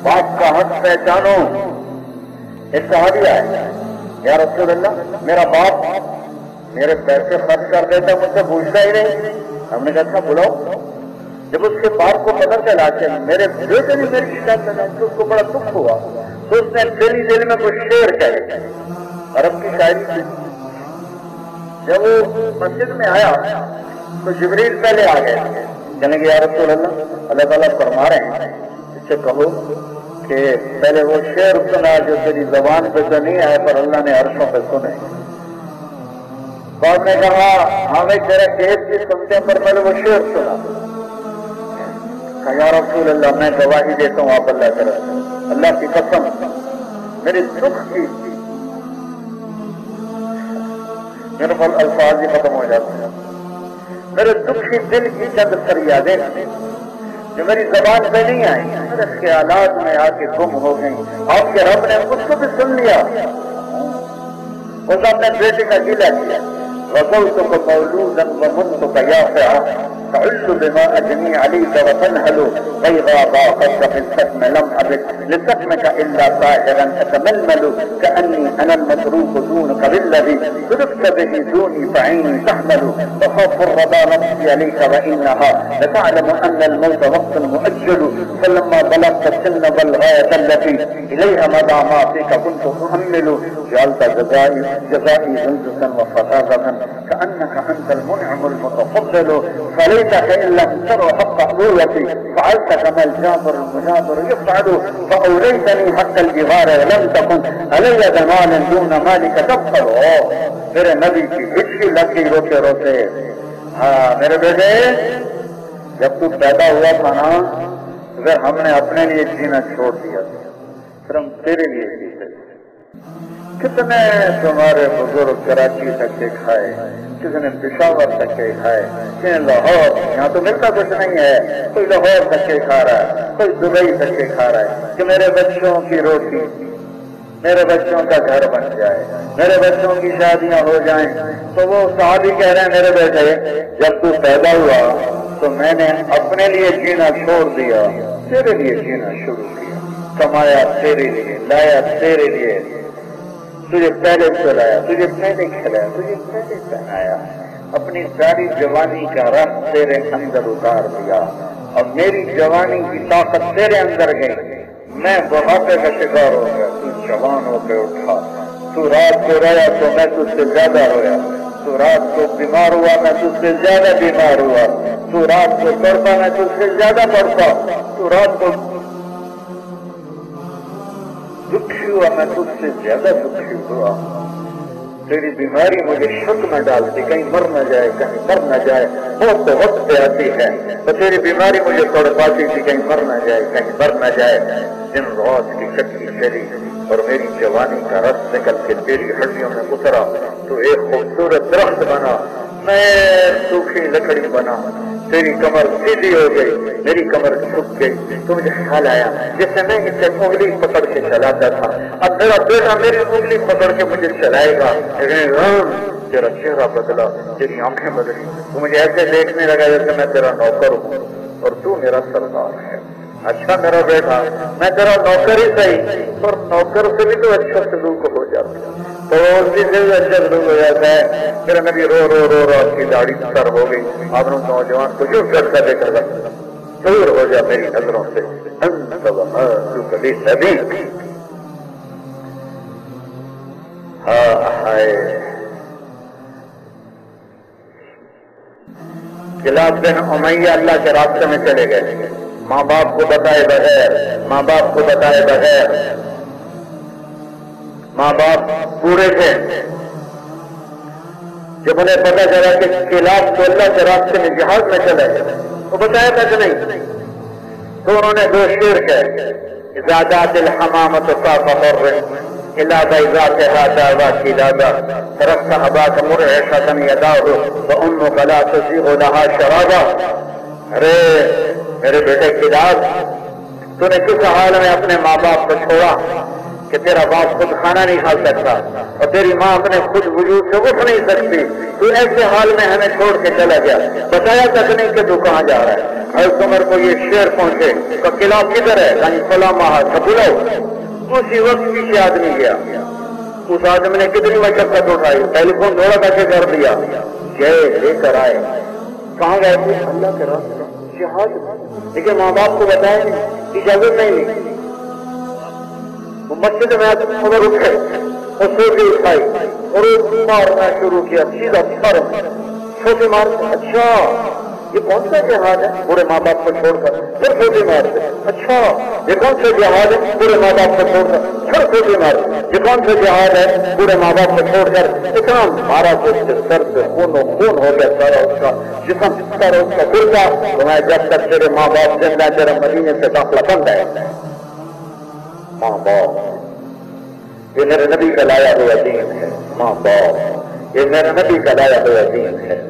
باپ کا حق پہچانو. ایک صحابی آیا، یا رسول اللہ میرا باپ میرے پیسے خرچ کر دیتا، مجھ سے پوچھتا ہی نہیں. ہم نے کہا تھا بلاؤ. جب اس کے باپ کو پتہ چلا کہ میرے بیٹے نے میری شکایت کرنا تو اس کو بڑا دکھ ہوا، تو اس نے دل میں کچھ شعر کہے، عرب کی شاعری تھی. جب وہ مسجد میں آیا تو جبریل پہلے آ گئے، کہنے کہ یا رسول اللہ تعالیٰ فرما رہے ہیں اس سے کہو کہ پہلے وہ شعر سنا جو تیری زبان پہ تو نہیں آئے پر اللہ نے عرشوں پہ سنے. بعد نے کہا ہمیں تیرا کیس بھی سنتے ہیں پر پہلے وہ شعر سنا. یا رسول اللہ میں گواہی دیتا ہوں آپ اللہ کرے، اللہ کی قسم میرے دکھ کی میرے پاس الفاظ ہی ختم ہو جاتے ہیں. میرے دکھ کی دل کی چند فریادیں جو میری زبان پہ نہیں آئی، میرے خیالات میں آ کے گم ہو گئی. آپ کے رب نے اس کو بھی سن لیا. اس اپنے بیٹے کا گلہ کیا، وصلتك مولودا ومنتك يافعا تعل بما اجني عليك وتنهل بيضا ضاقتك في السكن لم ابد لسكنك الا طاهرا اتململ كاني انا المتروك دونك بالذي تركت به دوني فعيني تحمل وخاف الرضا نفسي عليك وانها لتعلم ان الموت وقت مؤجل فلما بلغت السن والغايه التي اليها مضى ما فيك كنت اؤمل جعلت جزائي زنزا وفقاقا كأنك أنت المنعم المتفضل فليتك إن لم تر حق أبوتي فعلت كما الجابر المجابر يفعل فأوليتني حق الجوار ولم تكن علي زمان دون مالك تبخل. میرے نبی کی ہچکی لگی روتے روتے. ہاں میرے بیٹے جب تو پیدا ہوا تھا نا پھر ہم نے اپنے لیے جینا چھوڑ دیا تھا، پھر ہم تیرے لیے جیتے. کتنے تمہارے بزرگ کراچی تک کے کھائے، کسی نے پشاور تک کے کھائے، کسی نے لاہور، یہاں تو ملتا کچھ نہیں ہے، کوئی لاہور تک کے کھا رہا ہے، کوئی دبئی تک کے کھا رہا ہے کہ میرے بچوں کی روٹی، میرے بچوں کا گھر بن جائے، میرے بچوں کی شادیاں ہو جائیں. تو وہ صحابی کہہ رہے ہیں میرے بیٹے جب تو پیدا ہوا تو میں نے اپنے لیے جینا چھوڑ دیا، تیرے لیے جینا شروع کیا. کمایا تیرے لیے، لایا تیرے لیے، تجھے پہلے چلایا، تجھے پہلے کھلایا، تجھے پہلے پہنایا. اپنی ساری جوانی کا رنگ تیرے اندر اتار دیا اور میری جوانی کی طاقت تیرے اندر گئی. میں بڑھاپے کا شکار ہو گیا، تو جوان ہو کے اٹھا. تو رات کو رویا تو میں تجھ سے زیادہ رویا، تو رات کو بیمار ہوا میں تجھ سے زیادہ بیمار ہوا، تو رات کو تڑپا میں تجھ سے زیادہ تڑپا، تو رات کو دکھی ہوا میں تجھ سے زیادہ دکھی ہوا. تیری بیماری مجھے شک نہ ڈالتی، کہیں مر نہ جائے، کہیں مر نہ جائے. بہت تو وقت پہ آتی ہے تو تیری بیماری مجھے تڑپاتی تھی، کہیں مر نہ جائے، کہیں مر نہ جائے. دن رات کی شکلی چلی اور میری جوانی کا رس نکل کے تیری ہڈیوں میں اترا تو ایک خوبصورت درخت بنا، میں سوکھی لکڑی بنا. تیری کمر سیدھی ہو گئی، میری کمر جھک گئی. تو مجھے خیال آیا جیسے میں اس سے انگلی پکڑ کے چلاتا تھا، اب میرا بیٹا میری انگلی پکڑ کے مجھے چلائے گا. تیرا چہرہ بدلا، تیری آنکھیں بدلی، تو مجھے ایسے دیکھنے لگا جیسے میں تیرا نوکر ہوں اور تو میرا سردار ہے. اچھا میرا بیٹا میں تیرا نوکر ہی صحیح، اور نوکر سے بھی تو اچھا سلوک ہو جاتا ہے، تو اسی سے بھی اچھا سلوک ہو جاتا ہے. پھر نبی رو رو رو رو کی داڑھی سر ہو گئی. آپ نے نوجوان کو جو کرتا دے کر دور ہو جا میری نظروں سے. کلاب بن امیہ اللہ کے راستے میں چلے گئے، ماں باپ کو بتائے بغیر، ماں باپ کو بتائے بغیر. ماں باپ بوڑھے تھے. جب انہیں پتا چلا کہ کلاب تو اللہ کے راستے میں جہاد میں چلے گئے وہ بتایا تھا کہ نہیں، تو انہوں نے دو شعر کہے: اذا جاءت الحمامۃ صاف حر الا بيضاتها دعوى كلابا تركت اباك مرعشة يداه وامك لا تزيغ لها شرابا. ارے میرے بیٹے کلاب، تو نے کس حال میں اپنے ماں باپ کو چھوڑا کہ تیرا باپ خود کھانا نہیں کھا سکتا اور تیری ماں اپنے خود وجود سے اٹھ نہیں سکتی، تو ایسے حال میں ہمیں چھوڑ کے چلا گیا. بتایا تک نہیں کہ تو کہاں جا رہا ہے. حضرت عمر کو یہ شعر پہنچے کہ قلعہ کدھر ہے؟ یعنی فلاں ماہ بلاؤ. اسی وقت پیچھے آدمی گیا. اس آدمی نے کتنی مشقت اٹھائی، ٹیلی فون تھوڑا کیسے کر دیا، گئے لے کر آئے. کہاں گئے تھے؟ اللہ کے راستے جہاد. لیکن ماں باپ کو بتائیں اجازت نہیں لی. وہ مسجد میں ادھر اٹھے اور سوٹی اٹھائی اور مارنا شروع کیا، سیدھا سر چھوٹی مار. اچھا یہ کون سا جہاد ہے؟ پورے ماں باپ کو چھوڑ کر پھر چھوٹی مارتے. اچھا یہ کون سا جہاد ہے؟ پورے ماں باپ کو چھوڑ کر پھر چھوٹی مارتے. یہ کون سا جہاد ہے؟ پورے ماں باپ کو چھوڑ کر. اتنا مارا تو اس کے سر سے خون و خون ہو گیا سارا اس کا جسم، سارا اس کا گردا. تو میں جب تک تیرے ماں باپ زندہ تیرا مدینے سے داخلہ بند ہے. ماں باپ یہ میرے نبی کا لایا ہوا دین ہے. ماں باپ یہ میرے نبی کا لایا ہوا دین ہے.